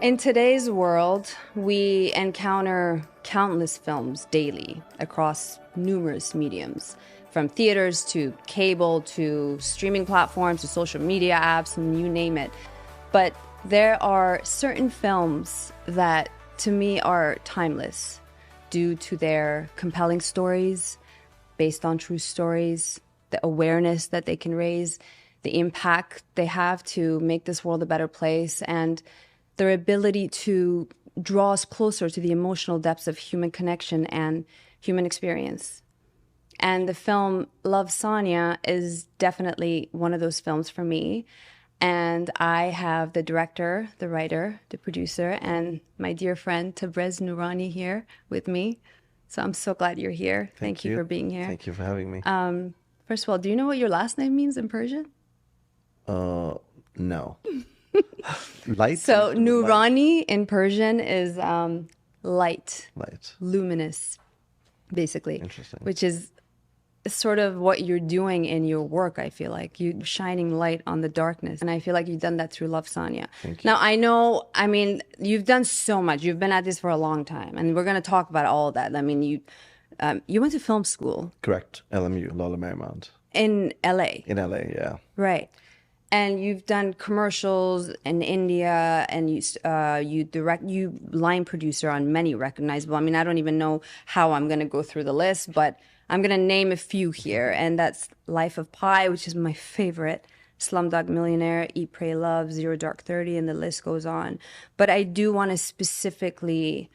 In today's world, we encounter countless films daily across numerous mediums, from theaters to cable to streaming platforms to social media apps, and you name it. But there are certain films that, to me, are timeless due to their compelling stories based on true stories, the awareness that they can raise, the impact they have to make this world a better place, and their ability to draw us closer to the emotional depths of human connection and human experience. And the film Love, Sonia is definitely one of those films for me. And I have the director, the writer, the producer, and my dear friend Tabrez Noorani here with me. So I'm so glad you're here. Thank you for being here. Thank you for having me. First of all, do you know what your last name means in Persian? No. Light? So Noorani in Persian is light, Light. luminous, basically. Interesting. Which is sort of what you're doing in your work, I feel like. You're shining light on the darkness. And I feel like you've done that through Love, Sonia. Thank you. Now, I know, I mean, you've done so much. You've been at this for a long time. And we're going to talk about all of that. I mean, you went to film school. Correct. LMU, Lola Marymount. In LA. In LA, yeah. Right. And you've done commercials in India, and you line producer on many recognizable. I mean, I don't even know how I'm going to go through the list, but I'm going to name a few here. And that's Life of Pi, which is my favorite, Slumdog Millionaire, Eat, Pray, Love, Zero Dark 30, and the list goes on. But I do want to specifically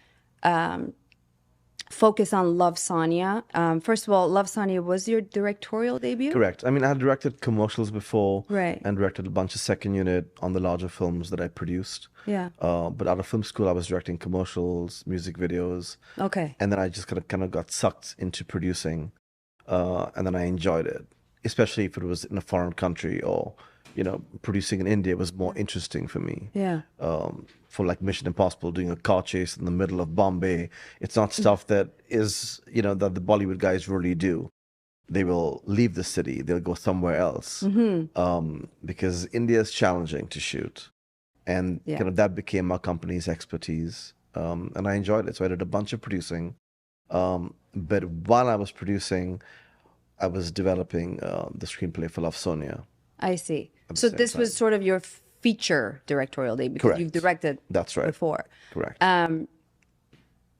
focus on Love, Sonia. First of all, Love, Sonia was your directorial debut? Correct. I mean, I had directed commercials before. Right. And directed a bunch of second unit on the larger films that I produced. Yeah. But out of film school, I was directing commercials, music videos. Okay. And then I just kind of got sucked into producing. And then I enjoyed it, especially if it was in a foreign country, or, producing in India was more interesting for me. Yeah. For like Mission Impossible, doing a car chase in the middle of Bombay. It's not stuff that is, that the Bollywood guys really do. They will leave the city. They'll go somewhere else. Because India is challenging to shoot. And kind of that became our company's expertise. And I enjoyed it. So I did a bunch of producing. But while I was producing, I was developing the screenplay for Love, Sonia. I see. So this was sort of your feature directorial debut, because Correct. you've directed before. Correct.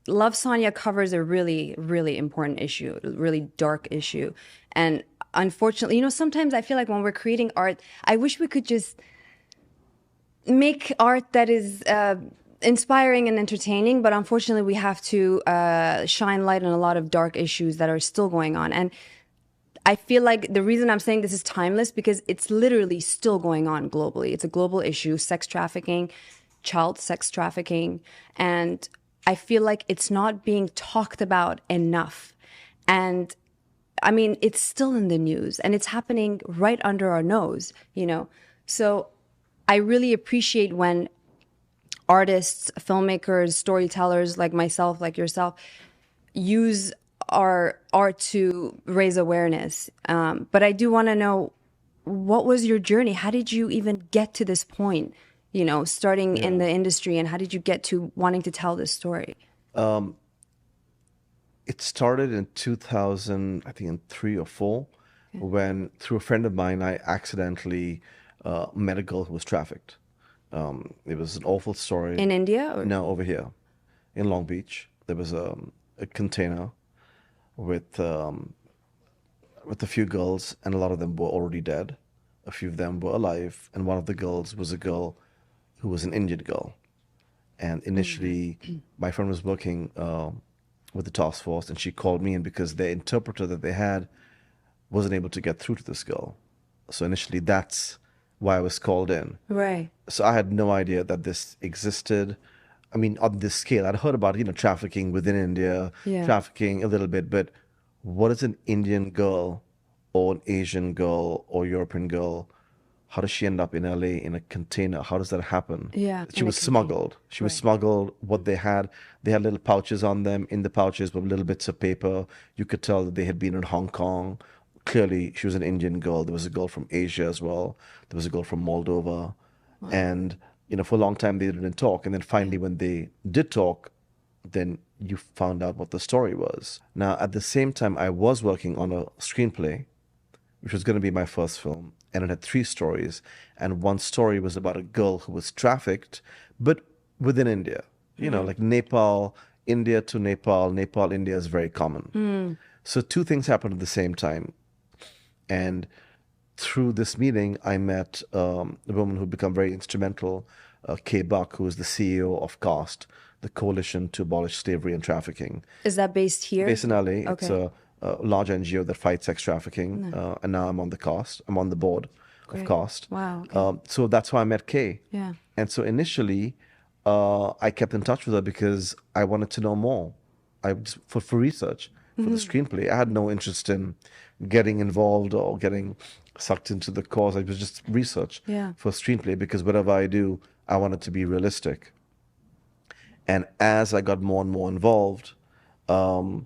Love, Sonia covers a really, really important issue, a really dark issue. And unfortunately, sometimes I feel like when we're creating art, I wish we could just make art that is inspiring and entertaining, but unfortunately we have to shine light on a lot of dark issues that are still going on. And I feel like the reason I'm saying this is timeless, because it's literally still going on globally. It's a global issue, sex trafficking, child sex trafficking. And I feel like it's not being talked about enough. And I mean, it's still in the news, and it's happening right under our nose, So I really appreciate when artists, filmmakers, storytellers like myself, like yourself, use our art to raise awareness. But I do want to know, what was your journey? How did you even get to this point, starting in the industry, and how did you get to wanting to tell this story? It started in 2000, I think in 3 or 4, when through a friend of mine, I accidentally met a girl who was trafficked. It was an awful story. In India? Or? No, over here in Long Beach. There was a container with a few girls, and a lot of them were already dead. A few of them were alive, and one of the girls was a girl who was an Indian girl. And initially, my friend was working with the task force, and she called me in because the interpreter that they had wasn't able to get through to this girl. So initially, that's why I was called in. Right. So I had no idea that this existed. I mean, on this scale, I'd heard about, trafficking within India, trafficking a little bit, but what is an Indian girl or an Asian girl or European girl? How does she end up in LA in a container? How does that happen? Yeah. She was smuggled. She was smuggled. What they had little pouches on them. In the pouches were little bits of paper. You could tell that they had been in Hong Kong. Clearly, she was an Indian girl. There was a girl from Asia as well. There was a girl from Moldova. Wow. And for a long time they didn't talk. And then finally, when they did talk, then you found out what the story was. Now, at the same time, I was working on a screenplay, which was going to be my first film. And it had three stories. And one story was about a girl who was trafficked, but within India, like Nepal, India to Nepal, Nepal, India is very common. So two things happened at the same time. And through this meeting, I met a woman who became very instrumental, Kay Buck, who is the CEO of CAST, the Coalition to Abolish Slavery and Trafficking. Is that based here? Based in LA. Okay. It's a large NGO that fights sex trafficking. And now I'm on the CAST. I'm on the board of CAST. Wow. Okay. So that's how I met Kay. Yeah. And so initially, I kept in touch with her because I wanted to know more. For research, for the screenplay. I had no interest in getting involved or getting sucked into the cause. It was just research for screenplay, because whatever I do, I want it to be realistic. And as I got more and more involved, my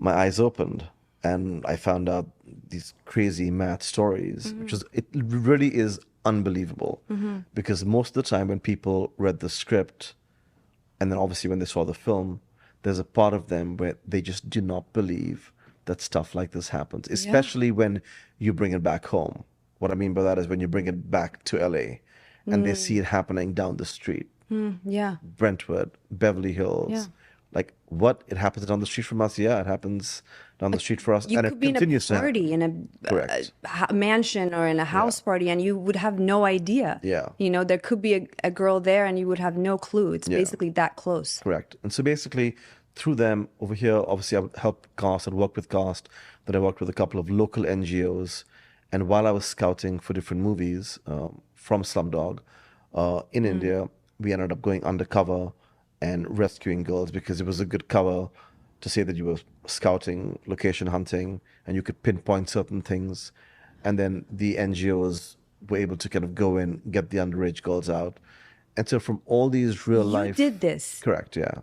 eyes opened and I found out these crazy mad stories, it really is unbelievable. Because most of the time when people read the script, and then obviously when they saw the film, there's a part of them where they just do not believe that stuff like this happens, especially when you bring it back home. What I mean by that is when you bring it back to LA and they see it happening down the street. Yeah. Brentwood, Beverly Hills. Yeah. Like, what? It happens down the street from us? Yeah, it happens down the street for us. You and could it be in continues a to party, happen. in Correct. a mansion or in a house party, and you would have no idea. Yeah. There could be a girl there and you would have no clue. It's basically that close. Correct. And so basically, through them over here, obviously I would help CAST and work with CAST. Then I worked with a couple of local NGOs. And while I was scouting for different movies from Slumdog in India, we ended up going undercover and rescuing girls, because it was a good cover to say that you were scouting, location hunting, and you could pinpoint certain things. And then the NGOs were able to kind of go in, get the underage girls out. And so from all these real life... You did this? Correct, yeah.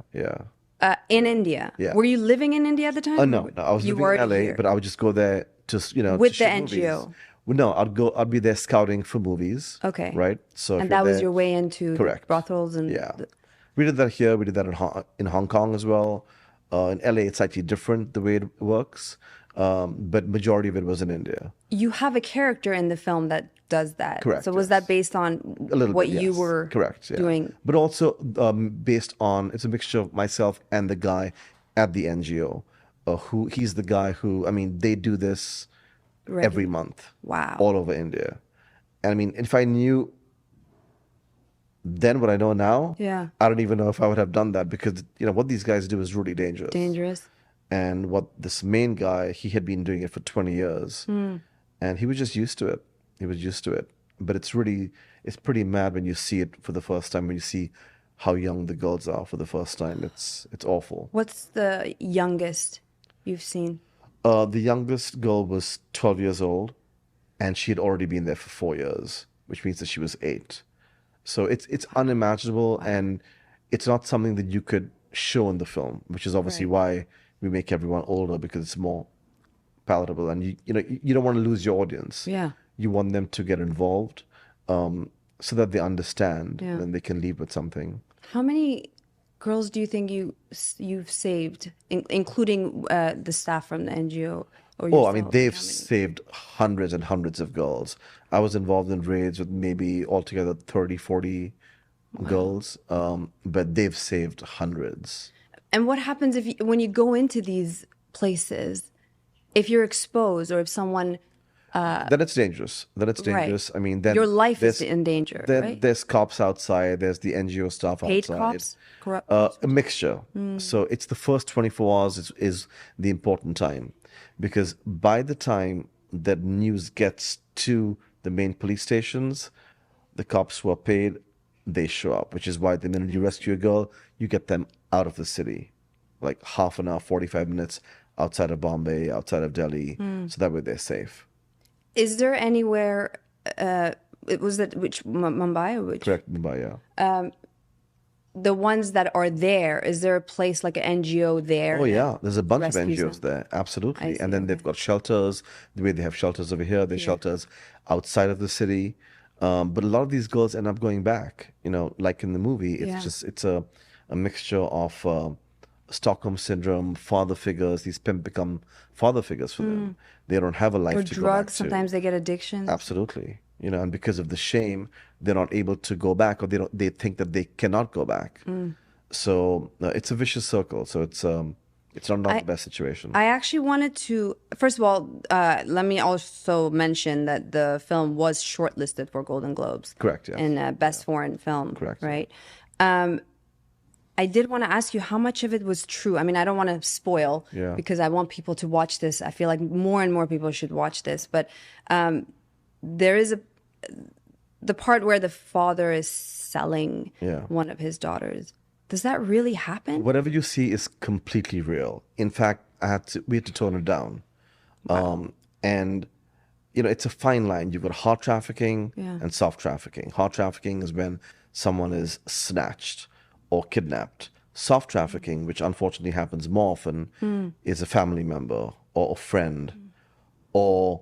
In India? Yeah. Were you living in India at the time? No, I was living in LA, but I would just go there to, with to the shoot movies. NGO? Well, no, I'd be there scouting for movies. Okay. Right? So and that was your way into correct. brothels and... Yeah. We did that here. We did that in Hong Kong as well. In LA, it's slightly different the way it works. But majority of it was in India. You have a character in the film that does that. Correct. So was that based on what you were doing? But also based on, it's a mixture of myself and the guy at the NGO. He's the guy who, they do this every month. Wow. All over India. And if I knew then what I know now, I don't even know if I would have done that, because what these guys do is really dangerous. Dangerous. And what this main guy, he had been doing it for 20 years, and he was just used to it. He was used to it. But it's pretty mad when you see it for the first time, when you see how young the girls are for the first time. It's awful. What's the youngest you've seen? The youngest girl was 12 years old, and she had already been there for 4 years, which means that she was 8. So it's unimaginable, and it's not something that you could show in the film, which is obviously why we make everyone older, because it's more palatable, and you don't want to lose your audience. Yeah. You want them to get involved, so that they understand, and then they can leave with something. How many girls do you think you've saved, including the staff from the NGO? They've saved hundreds and hundreds of girls. I was involved in raids with maybe altogether 30, 40 girls, but they've saved hundreds. And what happens when you go into these places, if you're exposed, or if someone... then it's dangerous. Right. Then your life is in danger, right? There's cops outside. There's the NGO staff Paid outside. Cops? Corrupt? A mixture. So it's the first 24 hours is the important time. Because by the time that news gets to the main police stations, the cops who are paid, they show up, which is why the minute you rescue a girl, you get them out of the city, like half an hour, 45 minutes outside of Bombay, outside of Delhi, so that way they're safe. Is there anywhere, Mumbai or which? Correct, Mumbai, yeah. The ones that are there, is there a place like an NGO there? Oh, yeah. There's a bunch of rescues NGOs there. Absolutely. see, And then they've got shelters. The way they have shelters over here, they have shelters outside of the city. But a lot of these girls end up going back. Like in the movie, Yeah. it's a mixture of Stockholm syndrome, father figures. These pimp become father figures for them. They don't have a Or life to go back drugs. to. Sometimes they get addictions. Absolutely. And because of the shame, they're not able to go back, or they think that they cannot go back. So it's a vicious circle. So it's not the I best situation. I actually wanted to, first of all, let me also mention that the film was shortlisted for Golden Globes Correct. Yes. in Best Foreign Film, Correct. Yeah. right? I did want to ask you how much of it was true. I mean, I don't want to spoil Yeah. because I want people to watch this. I feel like more and more people should watch this. But there is the part where the father is selling Yeah. one of his daughters. Does that really happen? Whatever you see is completely real. In fact, we had to tone it down. And it's a fine line. You've got hard trafficking Yeah. and soft trafficking. Hard trafficking is when someone is snatched or kidnapped. Soft trafficking, which unfortunately happens more often, is a family member or a friend or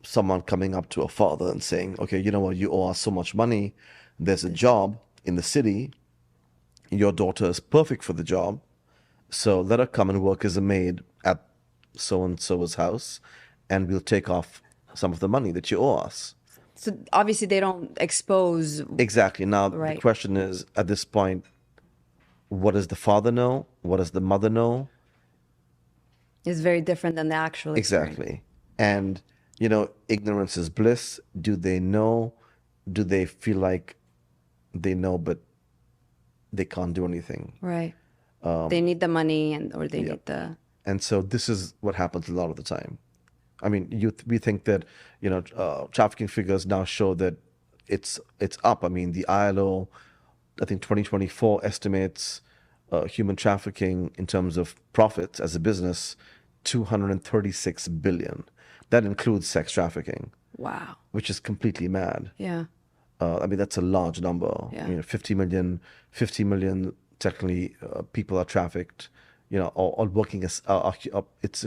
someone coming up to a father and saying, okay, you know what, you owe us so much money. There's a job in the city. Your daughter is perfect for the job. So let her come and work as a maid at so and so's house, and we'll take off some of the money that you owe us. So obviously they don't expose. Exactly. Now, the Right. question is, at this point, what does the father know? What does the mother know? Is very different than the actual experience. Exactly. And, ignorance is bliss. Do they know? Do they feel like they know, but they can't do anything? Right. They need the money or they Yeah. need the. And so this is what happens a lot of the time. I mean, we think that trafficking figures now show that it's up. I mean, the ILO, I think 2024 estimates human trafficking in terms of profits as a business, 236 billion. That includes sex trafficking, Wow. which is completely mad. Yeah. I mean, that's a large number. Yeah. 50 million technically people are trafficked, or working as it's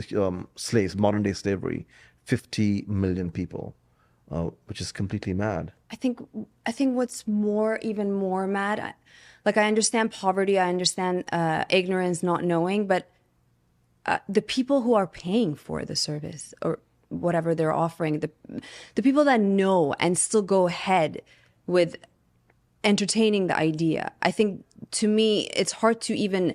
slaves, modern day slavery. 50 million people, which is completely mad. I think what's even more mad, like I understand poverty, I understand ignorance, not knowing, but the people who are paying for the service or whatever they're offering, the people that know and still go ahead with entertaining the idea. I think to me it's hard to even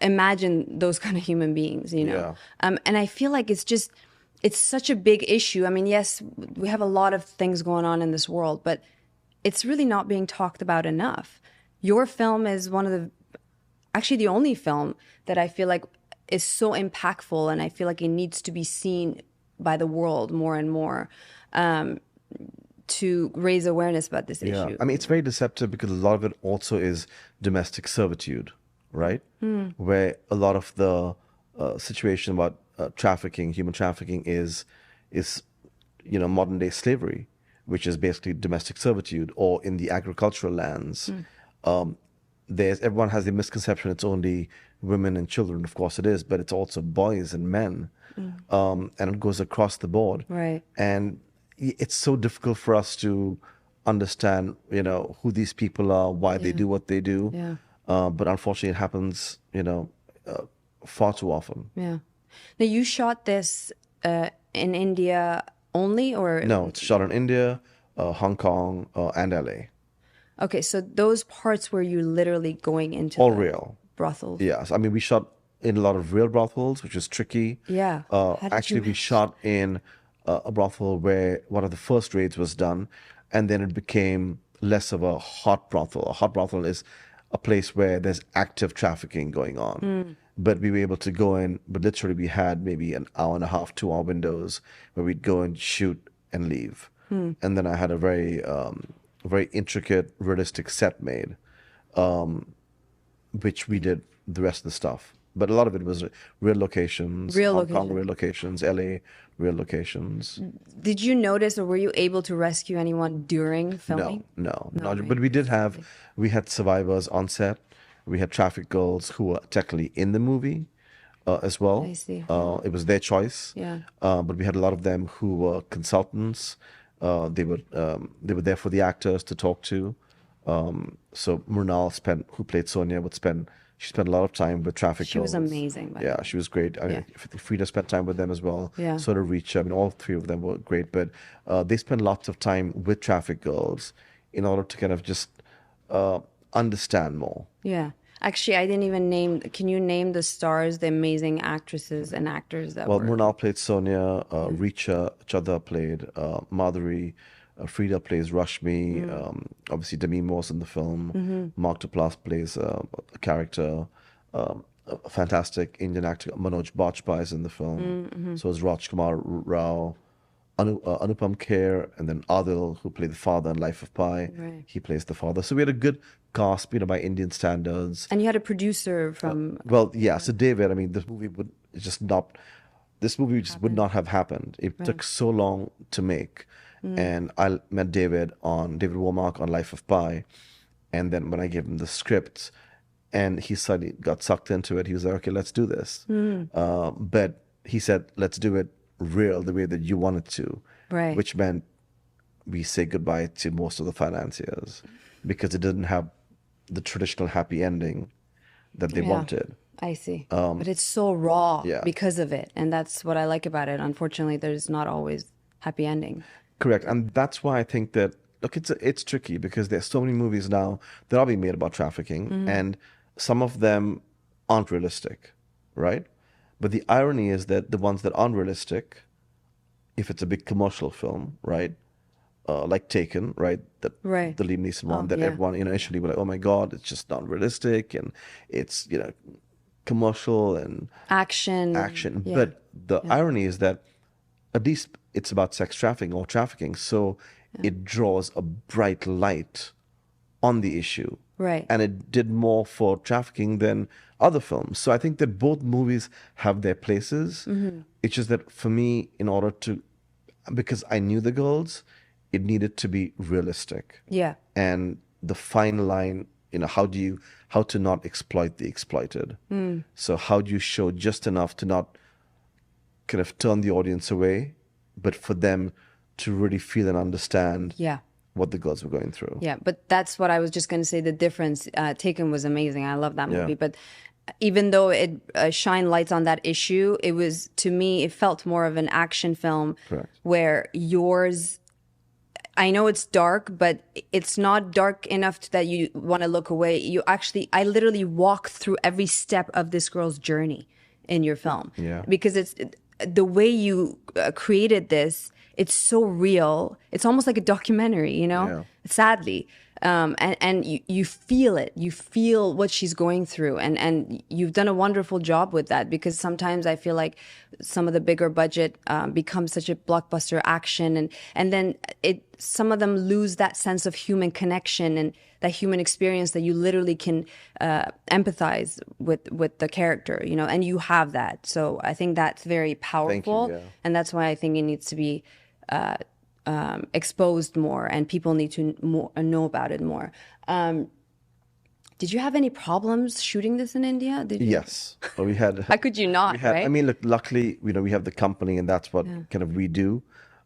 imagine those kind of human beings, Yeah. And I feel like it's such a big issue. I mean, yes, we have a lot of things going on in this world, but it's really not being talked about enough. Your film is actually the only film that I feel like is so impactful, and I feel like it needs to be seen by the world more and more, to raise awareness about this Yeah. issue. I mean, it's very deceptive because a lot of it also is domestic servitude, right? Where a lot of the situation about trafficking, human trafficking is modern day slavery, which is basically domestic servitude, or in the agricultural lands. Everyone has the misconception it's only women and children. Of course it is, but it's also boys and men. And it goes across the board. Right. And it's so difficult for us to understand, who these people are, why they do what they do. Yeah. But unfortunately, it happens, far too often. Yeah. Now you shot this in India only, or No, it's shot in India, Hong Kong, and LA. okay? So those parts where you're literally going into All the real. brothels. Yes. I mean, we shot in a lot of real brothels, which is tricky. Yeah. How did Actually, you we manage? shot in a brothel where one of the first raids was done, and then it became less of a hot brothel. A hot brothel is a place where there's active trafficking going on. But we were able to go in, but literally we had maybe an hour and a half, 2 hour windows where we'd go and shoot and leave. And then I had a very intricate, realistic set made, which we did the rest of the stuff. But a lot of it was real locations, Real Hong Kong location. real locations, LA real locations. Did you notice, or were you able to rescue anyone during filming? No, No, right? but we had survivors on set. We had traffic girls who were technically in the movie as well. I see. It was their choice. Yeah. But we had a lot of them who were consultants, They were there for the actors to talk to. So Mrunal who played Sonia, she spent a lot of time with traffic She was girls. amazing, by the Yeah, way. she was great. I Yeah. mean, Frida spent time with them as well. Yeah. So did Reach. I mean, all three of them were great, but they spent lots of time with traffic girls in order to kind of just uh, understand more. Yeah. Actually, I didn't even name. Can you name the stars, the amazing actresses and actors that Well, were? Mrunal played Sonia, Richa Chadha played Madhuri, Frida plays Rashmi, obviously Demi Moore's in the film, Mark Duplass plays a character, a fantastic Indian actor, Manoj Bajpayee is in the film, so is Rajkumar Rao, Anupam Kher, and then Adil, who played the father in Life of Pi, Right. he plays the father. So we had a good cast, by Indian standards. And you had a producer from. Well, yeah. So David, I mean, this movie just would not have happened. It took so long to make, and I met David Womack on Life of Pi, and then when I gave him the script, and he suddenly got sucked into it, he was like, "Okay, let's do this." But he said, "Let's do it real, the way that you want it to," Right. which meant we say goodbye to most of the financiers because it didn't have the traditional happy ending that they Yeah. wanted. I see. But it's so raw Yeah. because of it. And that's what I like about it. Unfortunately, there's not always happy ending. Correct, and that's why I think that look, it's tricky because there's so many movies now that are being made about trafficking, and some of them aren't realistic, right? But the irony is that the ones that aren't realistic, if it's a big commercial film, right, like Taken, right, that Right. the Liam Neeson one, Oh, that yeah. everyone initially were like, oh my God, it's just not realistic, and it's commercial and Action. action. Yeah. But the irony is that at least it's about sex trafficking or trafficking. So it draws a bright light on the issue. Right. And it did more for trafficking than other films. So I think that both movies have their places. It's just that for me, because I knew the girls, it needed to be realistic. Yeah. And the fine line, how to not exploit the exploited. So how do you show just enough to not kind of turn the audience away, but for them to really feel and understand Yeah. what the girls were going through. Yeah, but that's what I was just going to say. The difference, Taken was amazing. I love that movie. Yeah. But even though it shined lights on that issue, it was, to me, it felt more of an action film. Correct. Where yours, I know it's dark, but it's not dark enough that you want to look away. I literally walk through every step of this girl's journey in your film. Yeah. Because it's the way you created this, it's so real. It's almost like a documentary, Yeah. sadly. And you feel it. You feel what she's going through. And you've done a wonderful job with that, because sometimes I feel like some of the bigger budget becomes such a blockbuster action. And then some of them lose that sense of human connection and that human experience that you literally can empathize with the character, and you have that. So I think that's very powerful. yeah. And that's why I think it needs to be exposed more, and people need to know about it more. Did you have any problems shooting this in India? Did you? Yes. But we had. How could you not, right? I mean, look, luckily, we have the company, and that's what kind of we do.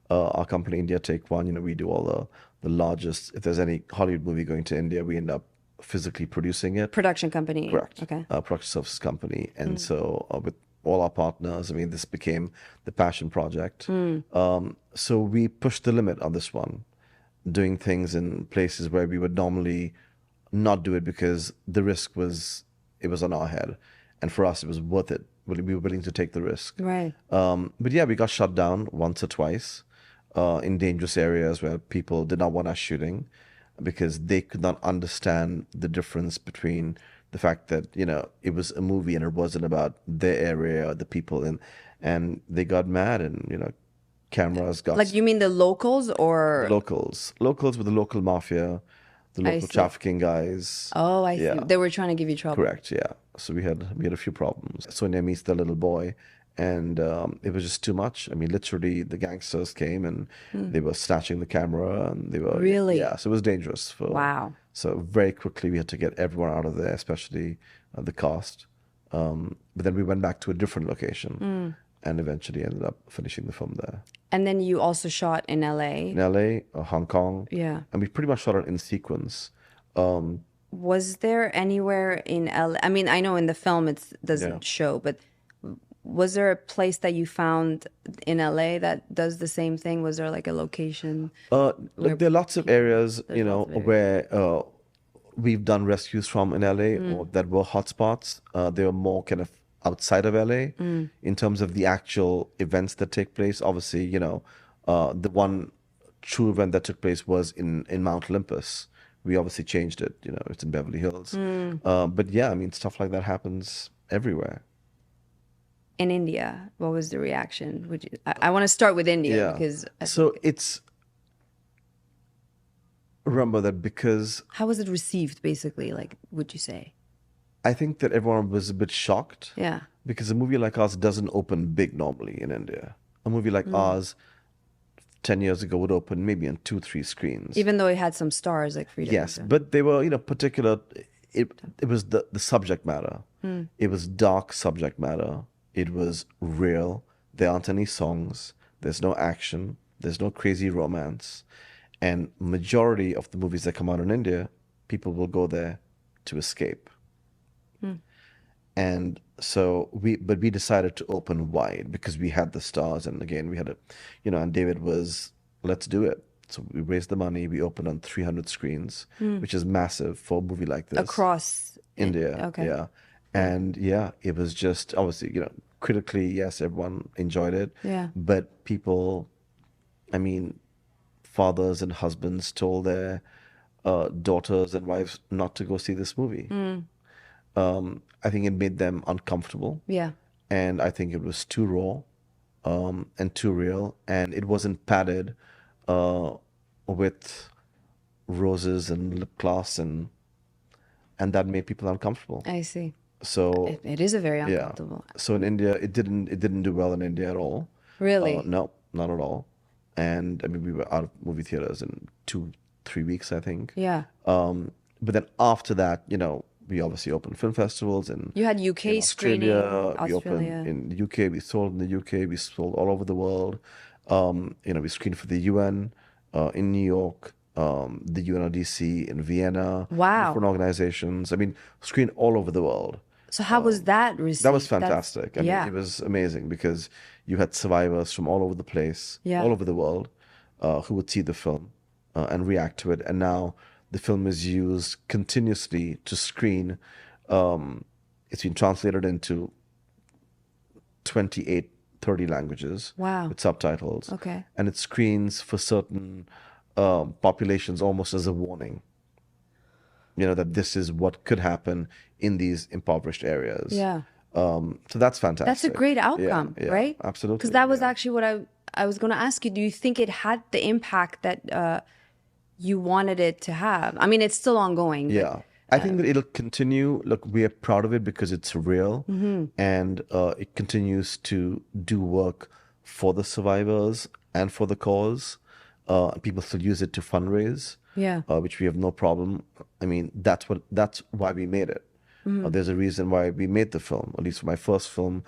Our company, India Take One, we do all the largest. If there's any Hollywood movie going to India, we end up physically producing it. Production company. Correct. Okay. Production services company. And so with all our partners, I mean, this became the passion project. So we pushed the limit on this one, doing things in places where we would normally not do it because the risk was on our head. And for us, it was worth it. We were willing to take the risk. Right. But yeah, we got shut down once or twice in dangerous areas where people did not want us shooting because they could not understand the difference between the fact that, it was a movie and it wasn't about their area or the people and they got mad and, cameras got Like, you mean the locals or? locals with the local mafia, the I local see. trafficking guys. Oh, I see. Yeah. They were trying to give you trouble. Correct, yeah. So we had a few problems. Sonia meets the little boy, and it was just too much. I mean, literally, the gangsters came and they were snatching the camera, and they were Really? yeah. So it was dangerous. Wow. So very quickly we had to get everyone out of there, especially the cast. But then we went back to a different location, and eventually ended up finishing the film there. And then you also shot in In LA. LA, Hong Kong, Yeah. and we pretty much shot it in sequence. Was there anywhere in LA? I mean, I know in the film it Yeah. doesn't show, but was there a place that you found in LA that does the same thing? Was there like a location where Look, there are lots of people, areas, there's lots of areas. where we've done rescues from in LA or that were hotspots. They were more kind of outside of LA in terms of the actual events that take place. Obviously, the one true event that took place was in Mount Olympus. We obviously changed it. It's in Beverly Hills. But yeah, I mean, stuff like that happens everywhere. In India, what was the reaction? Would you, I want to start with India Yeah. because I So think, it's remember that because how was it received basically? Like, would you say? I think that everyone was a bit shocked Yeah. because a movie like ours doesn't open big normally in India. A movie like ours 10 years ago would open maybe on 2, 3 screens. Even though it had some stars like Freedom. Yes, but they were, particular. It was the subject matter. It was dark subject matter. It was real. There aren't any songs. There's no action. There's no crazy romance. And majority of the movies that come out in India, people will go there to escape. And so but we decided to open wide because we had the stars, and again we had and David was, let's do it. So we raised the money. We opened on 300 screens, which is massive for a movie like this. Across India, okay. yeah. And yeah, it was just obviously, critically, yes, everyone enjoyed it. Yeah. But people, I mean, fathers and husbands told their daughters and wives not to go see this movie. I think it made them uncomfortable, Yeah. and I think it was too raw, and too real, and it wasn't padded with roses and lip gloss, and that made people uncomfortable. I see. So It is a very yeah, uncomfortable. so in India, it didn't do well in India at all. Really? No, not at all. And I mean, we were out of movie theaters in 2, 3 weeks, I think. Yeah. But then after that, we obviously opened film festivals You had in UK screening, Australia. We opened Australia. in the UK. We sold in the UK. We sold all over the world. We screened for the UN in New York, the UNODC in Vienna, Wow. different organizations. I mean, screened all over the world. So how was that received? That was fantastic. I mean, yeah. it was amazing because you had survivors from all over the place, Yeah. all over the world, who would see the film and react to it. And now the film is used continuously to screen. It's been translated into 28, 30 languages Wow. with subtitles. Okay. And it screens for certain populations almost as a warning. That this is what could happen in these impoverished areas. Yeah. So that's fantastic. That's a great outcome, Yeah, right? absolutely. Because that was yeah. actually what I was going to ask you. Do you think it had the impact that you wanted it to have? I mean, it's still ongoing. But, Yeah. I think that it'll continue. Look, we are proud of it because it's real, and it continues to do work for the survivors and for the cause. People still use it to fundraise, yeah. which we have no problem. I mean, that's why we made it. There's a reason why we made the film. At least for my first film,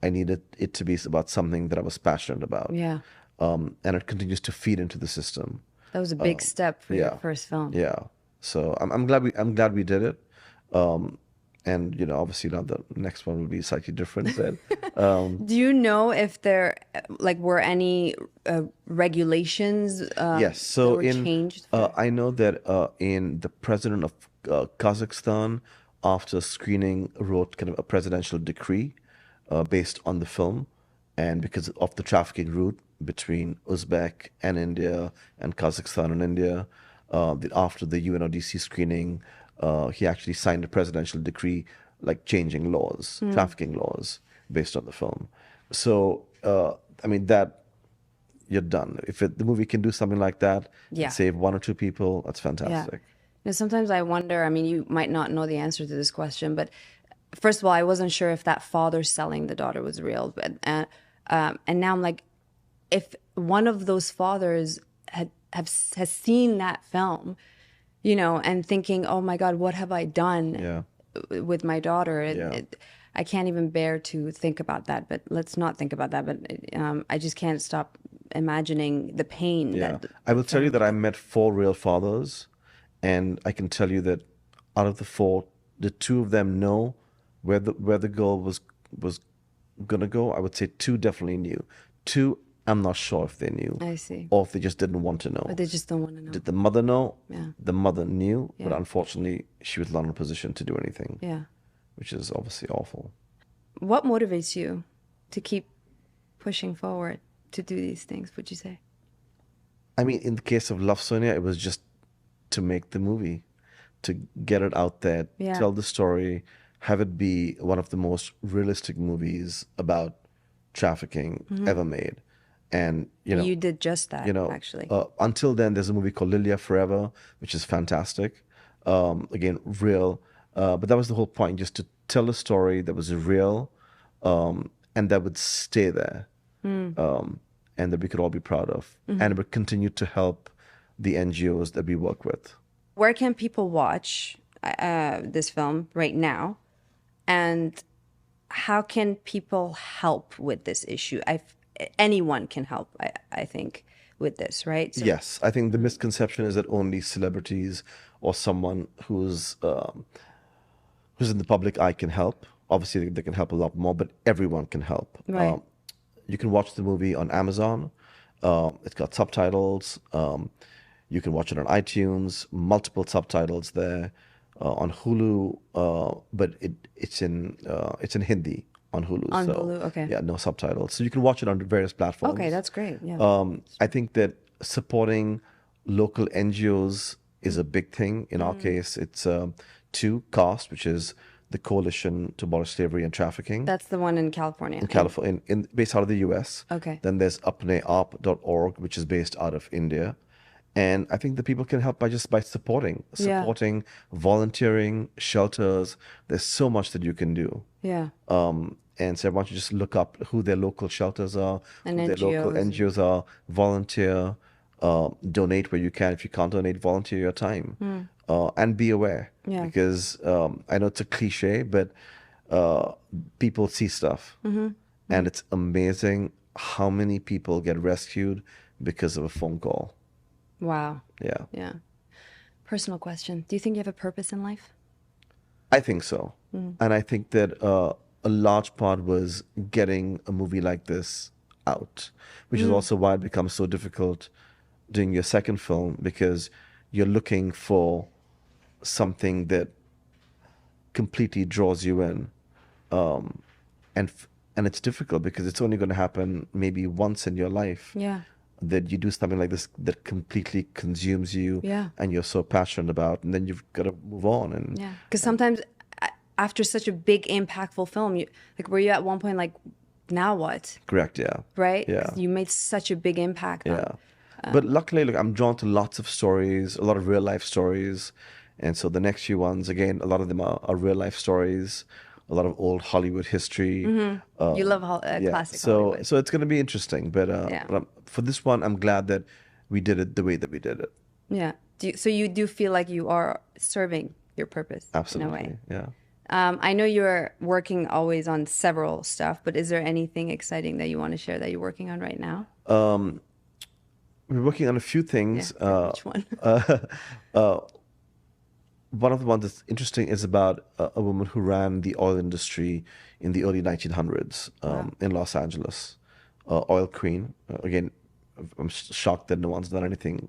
I needed it to be about something that I was passionate about. Yeah. And it continues to feed into the system. That was a big step for your Yeah. first film. Yeah. So I'm glad we did it. And obviously now the next one will be slightly different. But Do you know if there were any regulations yes. that So were changed? I know that in the president of Kazakhstan, after screening, wrote kind of a presidential decree based on the film, and because of the trafficking route between Uzbek and India and Kazakhstan and India, after the UNODC screening, he actually signed a presidential decree like changing laws, trafficking laws based on the film. So I mean that you're done. If the movie can do something like that Yeah. and save 1 or 2 people, that's Yeah. fantastic. Now, sometimes I wonder, I mean, you might not know the answer to this question, but first of all, I wasn't sure if that father selling the daughter was real. But and now I'm like, if one of those fathers has seen that film, and thinking, oh my God, what have I done Yeah. with my daughter? Yeah. I can't even bear to think about that. But let's not think about that. But I just can't stop imagining the pain Yeah. that I the will tell you family. that I met four real fathers, and I can tell you that out of the four, the two of them know where the girl was gonna go. I would say two definitely knew. Two, I'm not sure if they knew, I see. or if they just didn't want to Or know. they just don't want to know. Did the mother know? Yeah. The mother knew, but Yeah. unfortunately, she was not in a position to do anything, Yeah. which is obviously awful. What motivates you to keep pushing forward to do these things, would you say? I mean, in the case of Love Sonia, it was just to make the movie, to get it out there, Yeah. tell the story, have it be one of the most realistic movies about trafficking ever made. And, And you did just that, actually. until then, there's a movie called Lilia Forever, which is fantastic. Again, real. But that was the whole point, just to tell a story that was real, and that would stay there, and that we could all be proud of. And it would continue to help the NGOs that we work with. Where can people watch this film right now? And how can people help with this issue? Anyone can help, I think, with this, right? So, Yes, I think the misconception is that only celebrities or someone who's in the public eye can help. Obviously, they can help a lot more, but everyone can help. Right. You can watch the movie on Amazon. It's got subtitles. You can watch it on iTunes, multiple subtitles there. On Hulu, but it's in Hindi on Hulu. On So Hulu, okay. yeah, no subtitles. So you can watch it on various platforms. Okay, that's great. Yeah. I think that supporting local NGOs is a big thing. In our case, it's two, CAST, which is the Coalition to Abolish Slavery and Trafficking That's the one in California. in California, based out of the US. Okay. Then there's apneop.org, which is based out of India. And I think the people can help by supporting, Yeah. volunteering, shelters. There's so much that you can do. Yeah. And so everyone should just look up who their local shelters are, And who their local NGOs. NGOs are, volunteer, donate where you can. If you can't donate, volunteer your time. And be aware. Yeah. Because I know it's a cliche, but people see stuff. And it's amazing how many people get rescued because of a phone call. Wow. Yeah. Yeah. Personal question. Do you think you have a purpose in life? I think so. And I think that a large part was getting a movie like this out, which is also why it becomes so difficult doing your second film, because you're looking for something that completely draws you in. And it's difficult because it's only going to happen maybe once in your life. Yeah. That you do something like this that completely consumes you, Yeah. and you're so passionate about, and then you've got to move on. And Yeah. Because sometimes after such a big, impactful film, were you at one point like, now what? correct, yeah, Right? yeah, 'Cause you made such a big impact. yeah. But luckily, look, I'm drawn to lots of stories, a lot of real life stories, and so the next few ones, again, a lot of them are real life stories, a lot of old Hollywood history. You love Yeah, classic so Hollywood. so it's going to be interesting. But Yeah. for this one, I'm glad that we did it the way that we did it. Yeah. So you do feel like you are serving your purpose Absolutely, in a way. yeah. I know you're working always on several stuff, but is there anything exciting that you want to share that you're working on right now? We're working on a few things. Yeah, which one? One of the ones that's interesting is about a woman who ran the oil industry in the early 1900s in Los Angeles. Oil Queen. Again, I'm shocked that no one's done anything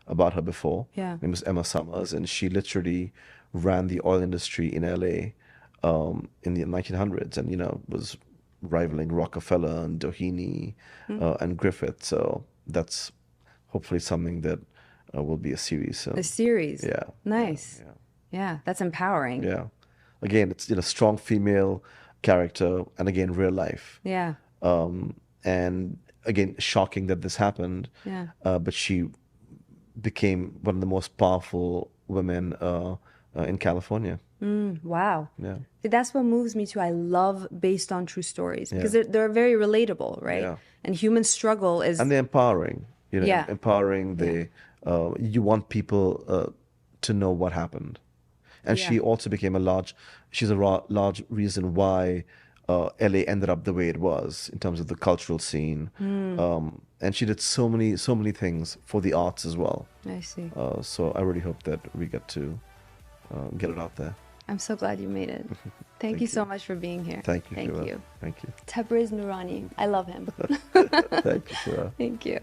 about her before. Yeah. Her name was Emma Summers, and she literally ran the oil industry in LA in the 1900s, and was rivaling Rockefeller and Doheny and Griffith. So that's hopefully something that will be a series soon. A series. Yeah. Nice. Yeah. Yeah, that's empowering. Yeah. Again, it's strong female character, and again, real life. Yeah. And again, shocking that this happened. Yeah. But she became one of the most powerful women in California. Wow. Yeah. See, that's what moves me too. I love based on true stories because Yeah. they're very relatable, right? Yeah. And human struggle is And they're empowering. Yeah. Empowering. You want people to know what happened. And Yeah. she also became she's a large reason why LA ended up the way it was in terms of the cultural scene. And she did so many things for the arts as well. I see. So I really hope that we get to get it out there. I'm so glad you made it. Thank Thank you so you. much for being here. Thank you, Thank Shira. you. Thank you. Tabrez Noorani. I love him. Thank you, Shira. Thank you.